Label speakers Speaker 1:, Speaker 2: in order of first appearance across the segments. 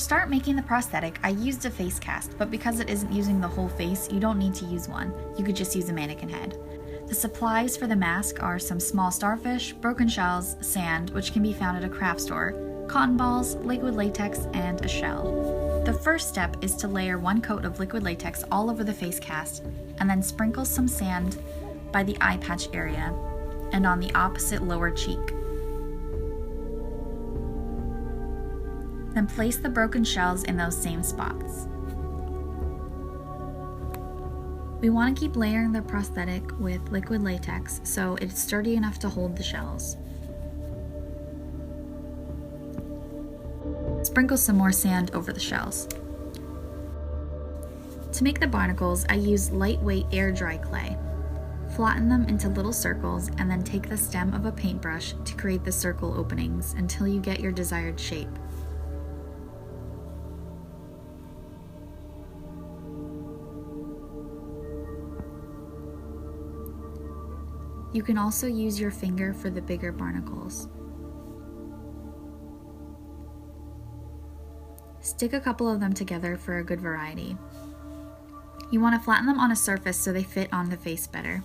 Speaker 1: start making the prosthetic, I used a face cast, but because it isn't using the whole face, you don't need to use one. You could just use a mannequin head. The supplies for the mask are some small starfish, broken shells, sand, which can be found at a craft store, cotton balls, liquid latex, and a shell. The first step is to layer one coat of liquid latex all over the face cast, and then sprinkle some sand by the eye patch area and on the opposite lower cheek. Then place the broken shells in those same spots. We want to keep layering the prosthetic with liquid latex so it's sturdy enough to hold the shells. Sprinkle some more sand over the shells. To make the barnacles, I use lightweight air dry clay. Flatten them into little circles and then take the stem of a paintbrush to create the circle openings until you get your desired shape. You can also use your finger for the bigger barnacles. Stick a couple of them together for a good variety. You want to flatten them on a surface so they fit on the face better.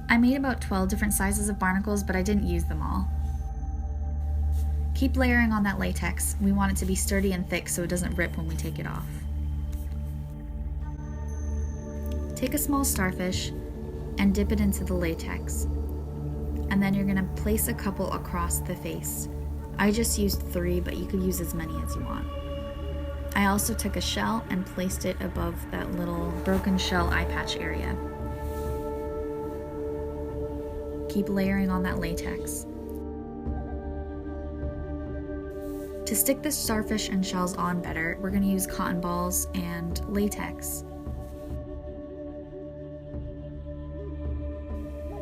Speaker 1: I made about 12 different sizes of barnacles, but I didn't use them all. Keep layering on that latex. We want it to be sturdy and thick so it doesn't rip when we take it off. Take a small starfish and dip it into the latex. And then you're going to place a couple across the face. I just used 3, but you could use as many as you want. I also took a shell and placed it above that little broken shell eye patch area. Keep layering on that latex. To stick the starfish and shells on better, we're going to use cotton balls and latex.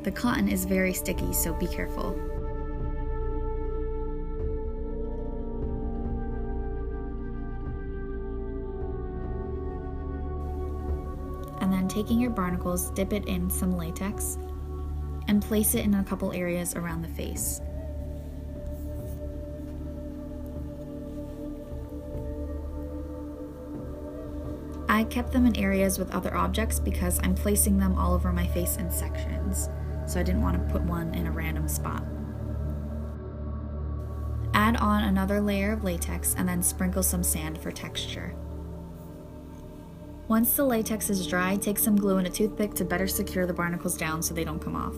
Speaker 1: The cotton is very sticky, so be careful. And then taking your barnacles, dip it in some latex and place it in a couple areas around the face. I kept them in areas with other objects because I'm placing them all over my face in sections, so I didn't want to put one in a random spot. Add on another layer of latex and then sprinkle some sand for texture. Once the latex is dry, take some glue and a toothpick to better secure the barnacles down so they don't come off.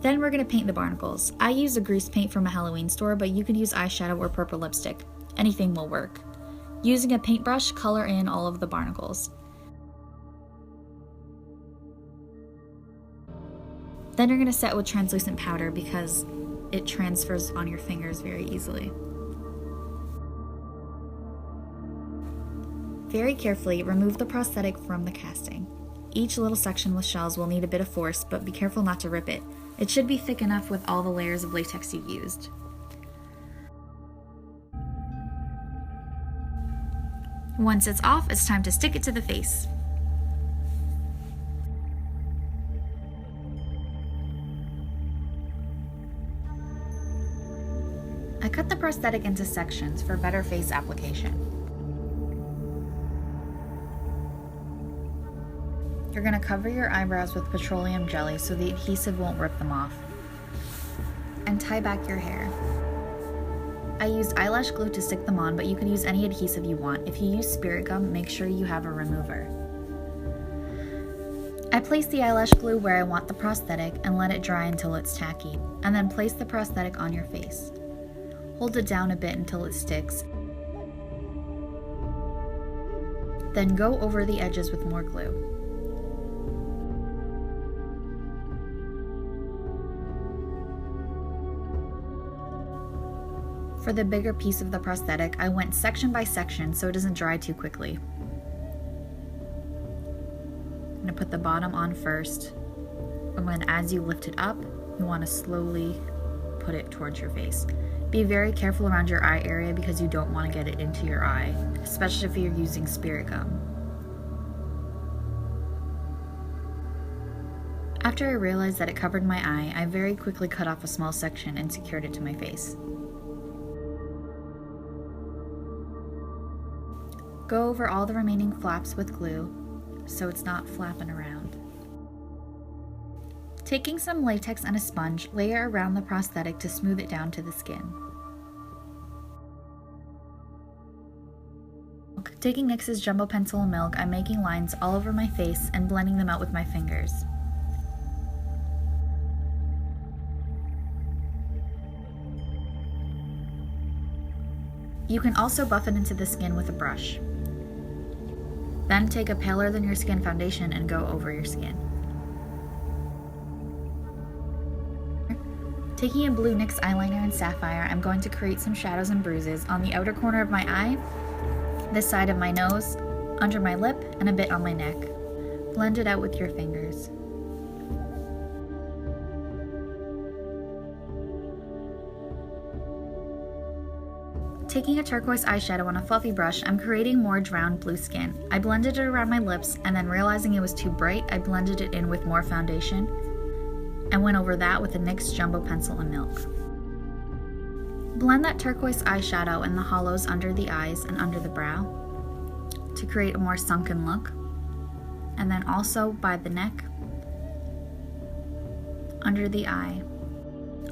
Speaker 1: Then we're going to paint the barnacles. I use a grease paint from a Halloween store, but you could use eyeshadow or purple lipstick. Anything will work. Using a paintbrush, color in all of the barnacles. Then you're going to set with translucent powder because it transfers on your fingers very easily. Very carefully remove the prosthetic from the casting. Each little section with shells will need a bit of force, but be careful not to rip it. It should be thick enough with all the layers of latex you used. Once it's off, it's time to stick it to the face. I cut the prosthetic into sections for better face application. You're going to cover your eyebrows with petroleum jelly so the adhesive won't rip them off. And tie back your hair. I used eyelash glue to stick them on, but you can use any adhesive you want. If you use spirit gum, make sure you have a remover. I place the eyelash glue where I want the prosthetic and let it dry until it's tacky, and then place the prosthetic on your face. Hold it down a bit until it sticks. Then go over the edges with more glue. For the bigger piece of the prosthetic, I went section by section so it doesn't dry too quickly. I'm going to put the bottom on first, and then as you lift it up, you want to slowly put it towards your face. Be very careful around your eye area because you don't want to get it into your eye, especially if you're using spirit gum. After I realized that it covered my eye, I very quickly cut off a small section and secured it to my face. Go over all the remaining flaps with glue so it's not flapping around. Taking some latex and a sponge, lay it around the prosthetic to smooth it down to the skin. Taking NYX's Jumbo Pencil and Milk, I'm making lines all over my face and blending them out with my fingers. You can also buff it into the skin with a brush. Then take a paler than your skin foundation and go over your skin. Taking a blue NYX eyeliner and sapphire, I'm going to create some shadows and bruises on the outer corner of my eye, this side of my nose, under my lip, and a bit on my neck. Blend it out with your fingers. Taking a turquoise eyeshadow on a fluffy brush, I'm creating more drowned blue skin. I blended it around my lips, and then realizing it was too bright, I blended it in with more foundation, and went over that with the NYX Jumbo Pencil and Milk. Blend that turquoise eyeshadow in the hollows under the eyes and under the brow to create a more sunken look, and then also by the neck, under the eye,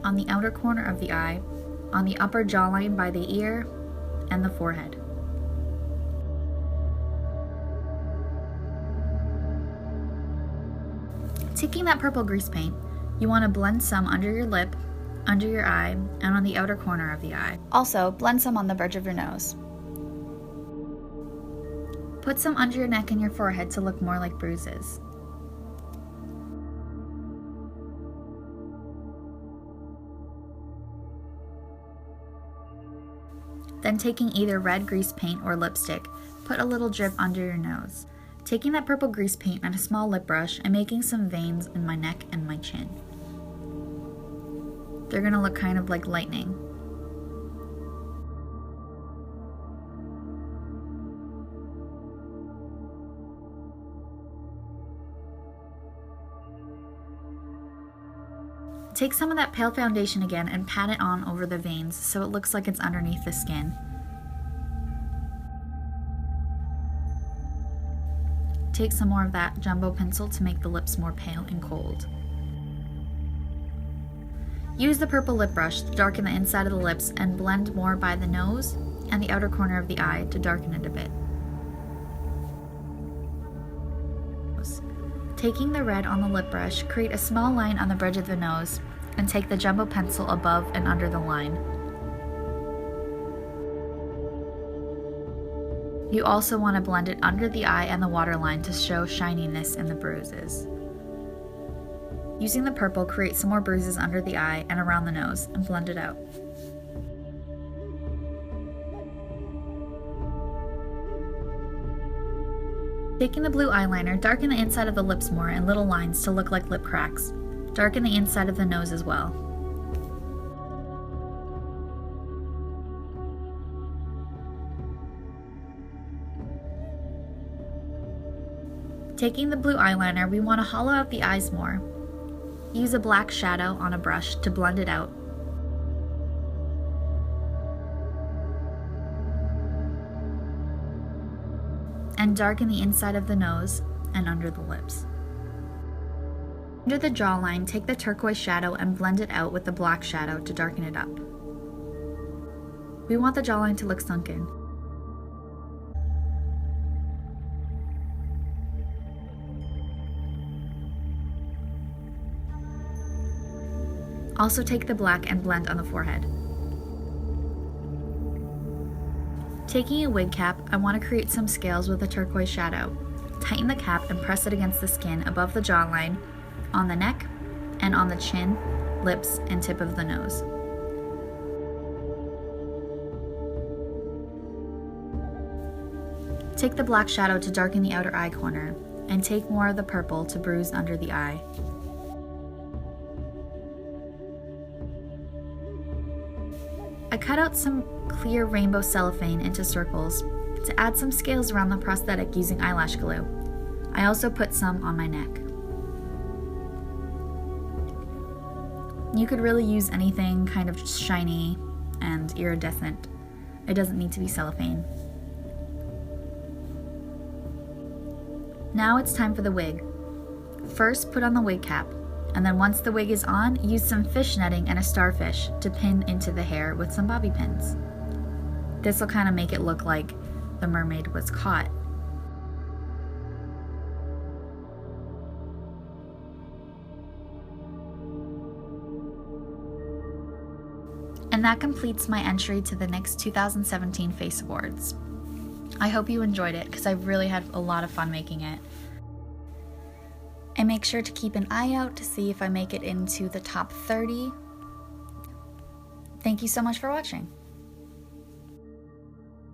Speaker 1: on the outer corner of the eye, on the upper jawline by the ear, and the forehead. Taking that purple grease paint, you want to blend some under your lip, under your eye, and on the outer corner of the eye. Also, blend some on the bridge of your nose. Put some under your neck and your forehead to look more like bruises. Then taking either red grease paint or lipstick, put a little drip under your nose. Taking that purple grease paint and a small lip brush, I'm making some veins in my neck and my chin. They're gonna look kind of like lightning. Take some of that pale foundation again and pat it on over the veins so it looks like it's underneath the skin. Take some more of that jumbo pencil to make the lips more pale and cold. Use the purple lip brush to darken the inside of the lips and blend more by the nose and the outer corner of the eye to darken it a bit. Taking the red on the lip brush, create a small line on the bridge of the nose and take the jumbo pencil above and under the line. You also want to blend it under the eye and the waterline to show shininess in the bruises. Using the purple, create some more bruises under the eye and around the nose and blend it out. Taking the blue eyeliner, darken the inside of the lips more in little lines to look like lip cracks. Darken the inside of the nose as well. Taking the blue eyeliner, we want to hollow out the eyes more. Use a black shadow on a brush to blend it out. And darken the inside of the nose and under the lips. Under the jawline, take the turquoise shadow and blend it out with the black shadow to darken it up. We want the jawline to look sunken. Also take the black and blend on the forehead. Taking a wig cap, I want to create some scales with a turquoise shadow. Tighten the cap and press it against the skin above the jawline, on the neck, and on the chin, lips, and tip of the nose. Take the black shadow to darken the outer eye corner, and take more of the purple to bruise under the eye. I cut out some clear rainbow cellophane into circles to add some scales around the prosthetic using eyelash glue. I also put some on my neck. You could really use anything kind of shiny and iridescent. It doesn't need to be cellophane. Now it's time for the wig. First, put on the wig cap, and then once the wig is on, use some fish netting and a starfish to pin into the hair with some bobby pins. This will kind of make it look like the mermaid was caught. And that completes my entry to the NYX 2017 Face Awards. I hope you enjoyed it because I really had a lot of fun making it. And make sure to keep an eye out to see if I make it into the top 30. Thank you so much for watching.